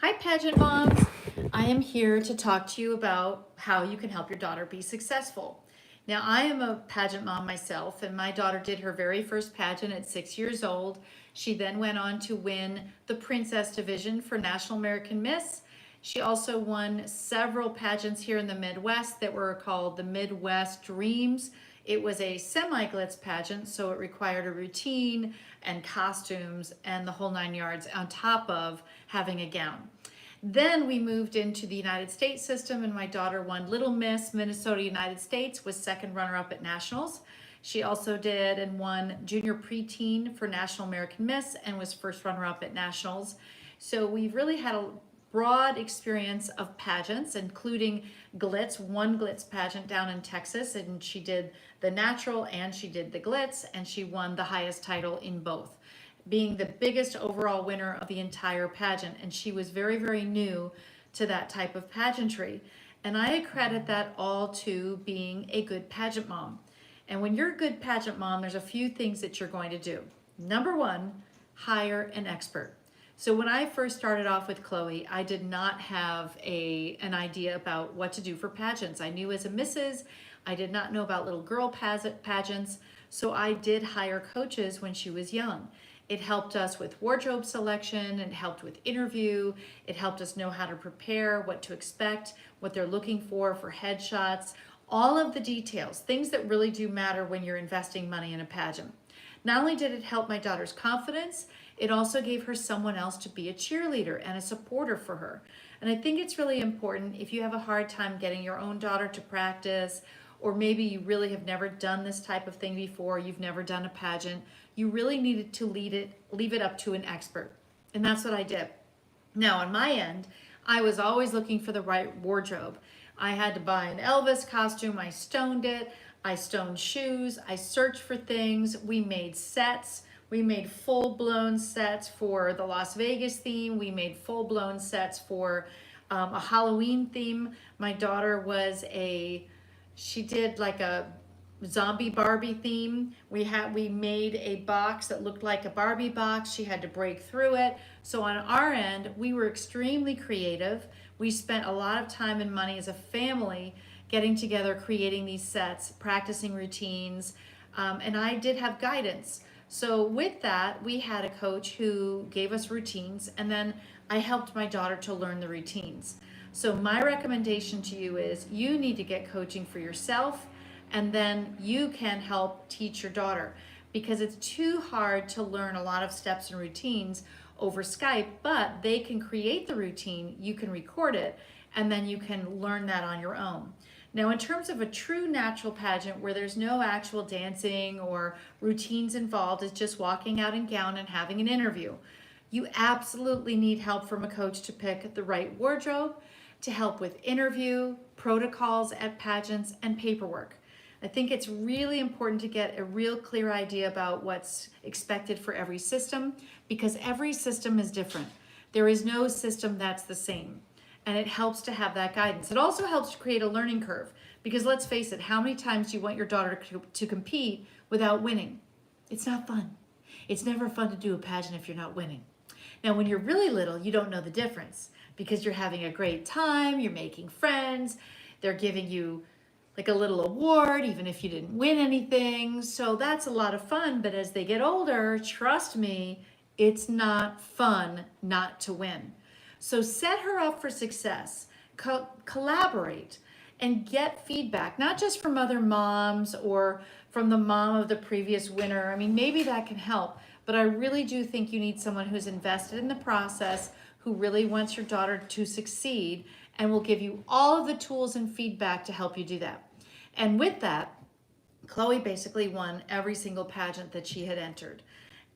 Hi, pageant moms. I am here to talk to you about how you can help your daughter be successful. Now, I am a pageant mom myself, and my daughter did her very first pageant at 6 years old. She then went on to win the Princess Division for National American Miss. She also won several pageants here in the Midwest that were called the Midwest Dreams. It was a semi-glitz pageant, so it required a routine and costumes and the whole 9 yards on top of having a gown. Then we moved into the United States system, and my daughter won Little Miss Minnesota United States, was second runner-up at nationals. She also did and won junior preteen for National American Miss and was first runner-up at nationals. So we've really had a broad experience of pageants, including glitz, one glitz pageant down in Texas, and she did the natural and she did the glitz, and she won the highest title in both, being the biggest overall winner of the entire pageant. And she was very, very new to that type of pageantry. And I credit that all to being a good pageant mom. And when you're a good pageant mom, there's a few things that you're going to do. Number one, hire an expert. So when I first started off with Chloe, I did not have an idea about what to do for pageants. I knew as a Mrs., I did not know about little girl pageants, so I did hire coaches when she was young. It helped us with wardrobe selection, it helped with interview, it helped us know how to prepare, what to expect, what they're looking for headshots, all of the details, things that really do matter when you're investing money in a pageant. Not only did it help my daughter's confidence, it also gave her someone else to be a cheerleader and a supporter for her. And I think it's really important if you have a hard time getting your own daughter to practice, or maybe you really have never done this type of thing before, you've never done a pageant, you really needed to leave it up to an expert. And that's what I did. Now, on my end, I was always looking for the right wardrobe. I had to buy an Elvis costume, I stoned it, I stoned shoes, I searched for things, we made sets. We made full-blown sets for the Las Vegas theme. We made full-blown sets for a Halloween theme. My daughter she did like a zombie Barbie theme. We made a box that looked like a Barbie box. She had to break through it. So on our end, we were extremely creative. We spent a lot of time and money as a family getting together, creating these sets, practicing routines, and I did have guidance. So with that, we had a coach who gave us routines, and then I helped my daughter to learn the routines. So my recommendation to you is you need to get coaching for yourself, and then you can help teach your daughter, because it's too hard to learn a lot of steps and routines over Skype, but they can create the routine, you can record it, and then you can learn that on your own. Now, in terms of a true natural pageant where there's no actual dancing or routines involved, it's just walking out in gown and having an interview, you absolutely need help from a coach to pick the right wardrobe, to help with interview, protocols at pageants, and paperwork. I think it's really important to get a real clear idea about what's expected for every system, because every system is different. There is no system that's the same. And it helps to have that guidance. It also helps to create a learning curve, because let's face it, how many times do you want your daughter to compete without winning? It's not fun. It's never fun to do a pageant if you're not winning. Now, when you're really little, you don't know the difference, because you're having a great time, you're making friends, they're giving you like a little award, even if you didn't win anything. So that's a lot of fun, but as they get older, trust me, it's not fun not to win. So set her up for success, collaborate, and get feedback, not just from other moms or from the mom of the previous winner. I mean, maybe that can help, but I really do think you need someone who's invested in the process, who really wants your daughter to succeed, and will give you all of the tools and feedback to help you do that. And with that, Chloe basically won every single pageant that she had entered.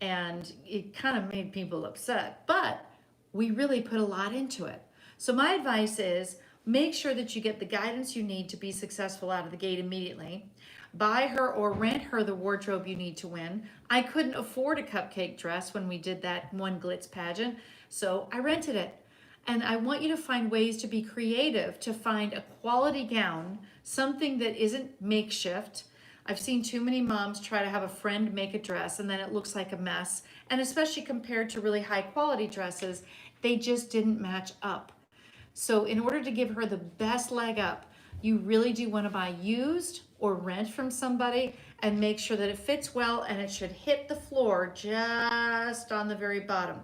And it kind of made people upset, but we really put a lot into it. So my advice is make sure that you get the guidance you need to be successful out of the gate immediately. Buy her or rent her the wardrobe you need to win. I couldn't afford a cupcake dress when we did that one glitz pageant, so I rented it. And I want you to find ways to be creative, to find a quality gown, something that isn't makeshift. I've seen too many moms try to have a friend make a dress and then it looks like a mess. And especially compared to really high quality dresses, They just didn't match up. So in order to give her the best leg up, you really do want to buy used or rent from somebody and make sure that it fits well, and it should hit the floor just on the very bottom.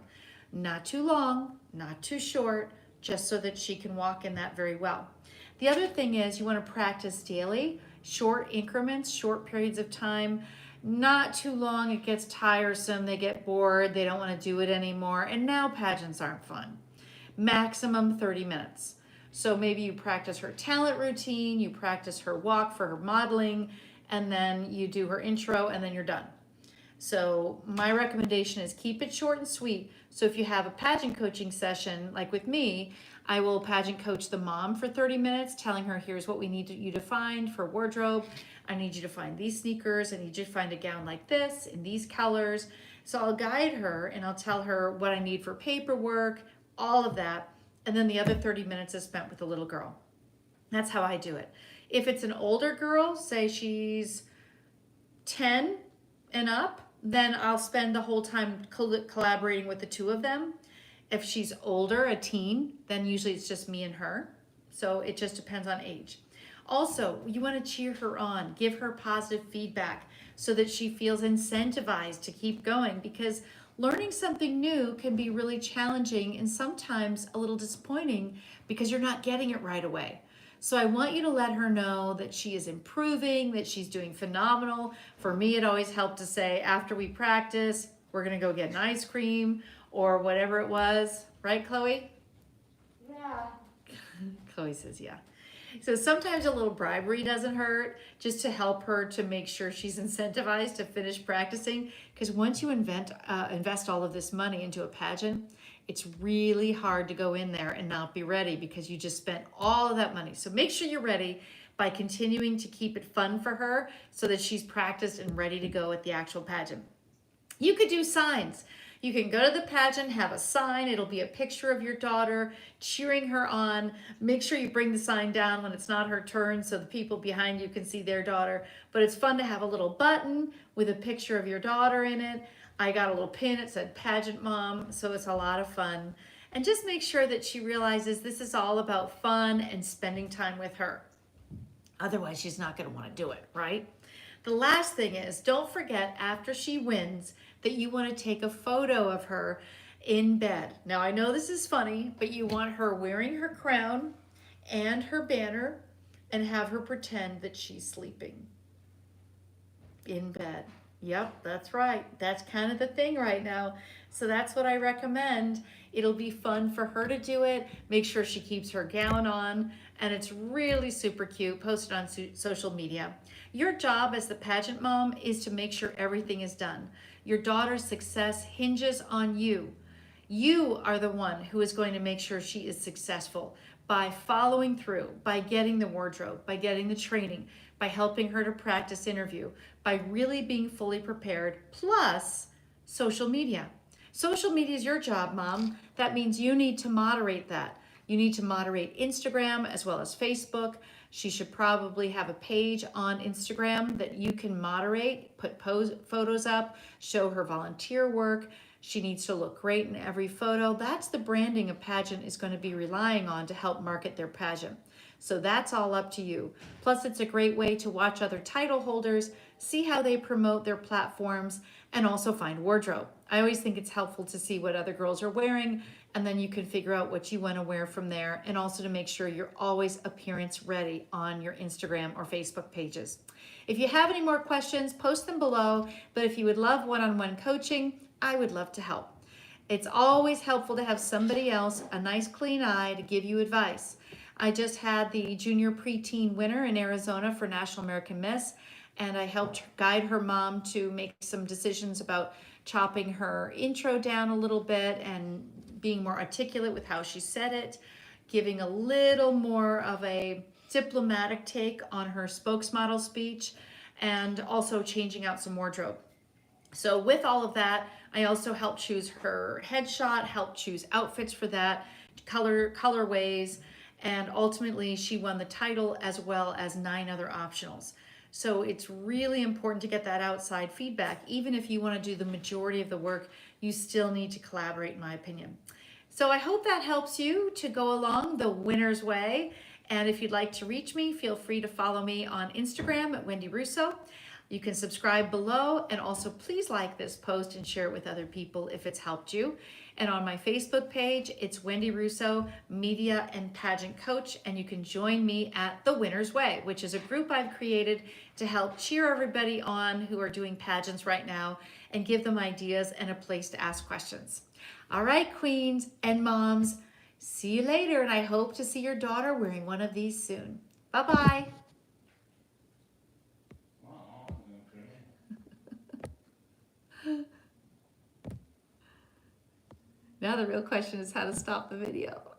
Not too long, not too short, just so that she can walk in that very well. The other thing is you want to practice daily, short increments, short periods of time. Not too long, it gets tiresome, they get bored, they don't want to do it anymore, and now pageants aren't fun. Maximum 30 minutes. So maybe you practice her talent routine, you practice her walk for her modeling, and then you do her intro, and then you're done. So my recommendation is keep it short and sweet. So if you have a pageant coaching session, like with me, I will pageant coach the mom for 30 minutes, telling her, here's what we need you to find for wardrobe. I need you to find these sneakers. I need you to find a gown like this in these colors. So I'll guide her and I'll tell her what I need for paperwork, all of that. And then the other 30 minutes is spent with the little girl. That's how I do it. If it's an older girl, say she's 10 and up, then I'll spend the whole time collaborating with the two of them. If she's older, a teen, then usually it's just me and her. So it just depends on age. Also, you want to cheer her on, give her positive feedback so that she feels incentivized to keep going, because learning something new can be really challenging and sometimes a little disappointing because you're not getting it right away. So I want you to let her know that she is improving, that she's doing phenomenal. For me, it always helped to say, after we practice, we're gonna go get an ice cream or whatever it was. Right, Chloe? Yeah. Chloe says, yeah. So sometimes a little bribery doesn't hurt, just to help her to make sure she's incentivized to finish practicing. Because once you invest all of this money into a pageant, it's really hard to go in there and not be ready because you just spent all of that money. So make sure you're ready by continuing to keep it fun for her so that she's practiced and ready to go at the actual pageant. You could do signs. You can go to the pageant, have a sign. It'll be a picture of your daughter cheering her on. Make sure you bring the sign down when it's not her turn so the people behind you can see their daughter. But it's fun to have a little button with a picture of your daughter in it. I got a little pin, it said Pageant Mom, so it's a lot of fun. And just make sure that she realizes this is all about fun and spending time with her. Otherwise, she's not going to want to do it, right? The last thing is, don't forget after she wins that you want to take a photo of her in bed. Now, I know this is funny, but you want her wearing her crown and her banner and have her pretend that she's sleeping in bed. Yep, that's right. That's kind of the thing right now. So that's what I recommend. It'll be fun for her to do it. Make sure she keeps her gown on, and it's really super cute. Post it on social media. Your job as the pageant mom is to make sure everything is done. Your daughter's success hinges on you. You are the one who is going to make sure she is successful by following through, by getting the wardrobe, by getting the training, by helping her to practice interview, by really being fully prepared, plus social media. Social media is your job, Mom. That means you need to moderate that. You need to moderate Instagram as well as Facebook. She should probably have a page on Instagram that you can moderate, put photos up, show her volunteer work. She needs to look great in every photo. That's the branding a pageant is going to be relying on to help market their pageant. So that's all up to you. Plus, it's a great way to watch other title holders, see how they promote their platforms, and also find wardrobe. I always think it's helpful to see what other girls are wearing, and then you can figure out what you want to wear from there, and also to make sure you're always appearance ready on your Instagram or Facebook pages. If you have any more questions, post them below, but if you would love one-on-one coaching, I would love to help. It's always helpful to have somebody else, a nice clean eye, to give you advice. I just had the junior preteen winner in Arizona for National American Miss, and I helped guide her mom to make some decisions about chopping her intro down a little bit and being more articulate with how she said it, giving a little more of a diplomatic take on her spokesmodel speech, and also changing out some wardrobe. So with all of that, I also helped choose her headshot, helped choose outfits for that, colorways, and ultimately she won the title as well as 9 other optionals. So it's really important to get that outside feedback. Even if you want to do the majority of the work, you still need to collaborate, in my opinion. So I hope that helps you to go along the winner's way. And if you'd like to reach me, feel free to follow me on Instagram at Wendy Russo. You can subscribe below, and also please like this post and share it with other people if it's helped you. And on my Facebook page, it's Wendy Russo, Media and Pageant Coach, and you can join me at The Winner's Way, which is a group I've created to help cheer everybody on who are doing pageants right now and give them ideas and a place to ask questions. All right, queens and moms, see you later, and I hope to see your daughter wearing one of these soon. Bye-bye. Now the real question is how to stop the video.